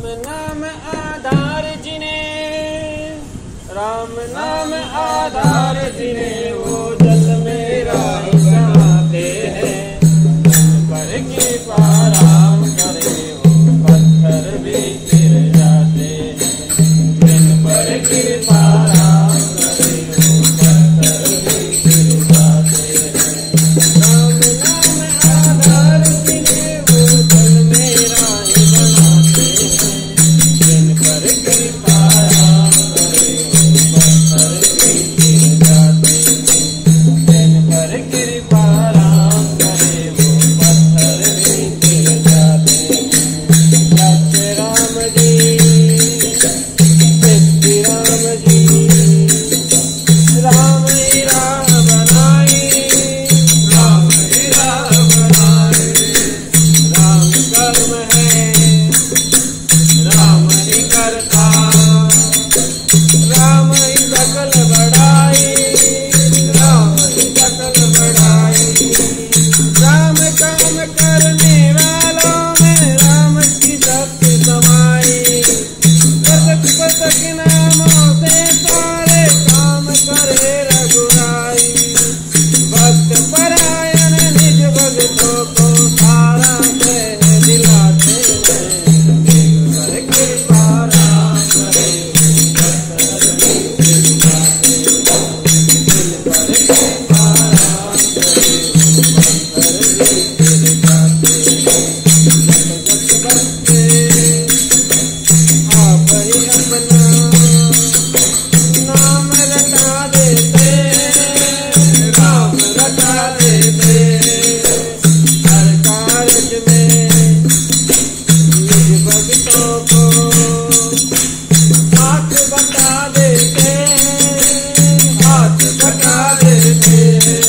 नाम आधार जिन्हें, राम नाम आधार जिन्हें, वो जल में राही बनाते हैं। पर कृपा राम करे वो पत्थर भी गिर जाते हैं। जिन पर कृपा राम करे वो पत्थर भी गिर जाते हैं। राम नाम आधार जिन्हें, वो जल में राही बनाते हैं। जिन पर कृपा राम करे वो पत्थर भी गिर जाते हैं। जिन पर कृपा राम करे वो पत्थर भी गिर जाते हैं। सत्य राम जी, सिद्धि राम जी, राम ही राह बनाई, राम ही राह बनाए। राम कर्म है, राम ही करता, राम ही सकल बढ़ाई, राम ही सकल बढ़ाई। राम काम करने वालों में राम की शक्ति समाई। पथक पथक नामों से सारे काम करे रघुराई। भक्त परायण निज भक्तों को सारा कह दिलाते हैं। पर कृपा राम करे वो पत्थर भी गिर जाते हैं। पर कृपा राम करे वो पत्थर भी गिर जाते हैं। जगत बंदे आप ही अपना नाम रटा देते हैं, राम रटा देते हैं। हर कार्य में निज भक्तों को हाथ बटा देते हैं, हाथ बटा देते हैं।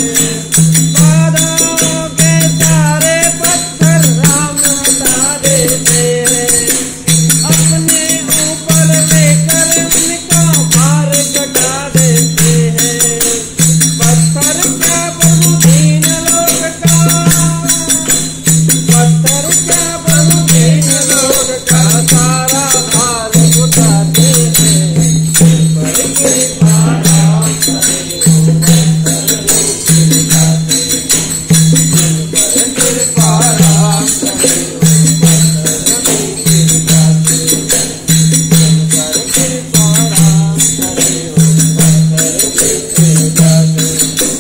बाधाओं के सारे पत्थर राम हटा देते हैं। अपने ऊपर लेकर उनको भार कटा देते हैं। पत्थर क्या प्रभु दीन लोक का, पत्थर क्या प्रभु दीन लोक का, सारा भार उठाते हैं। पर कृपा राम करे वो पत्थर भी गिर जाते हैं। पर कृपा राम करे वो पत्थर भी गिर जाते हैं। पर कृपा राम करे वो पत्थर भी गिर जाते हैं।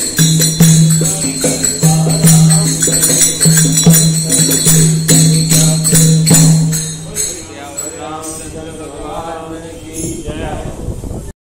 कृपा राम करे वो पत्थर भी गिर जाते हैं। रामचंद्र भगवान की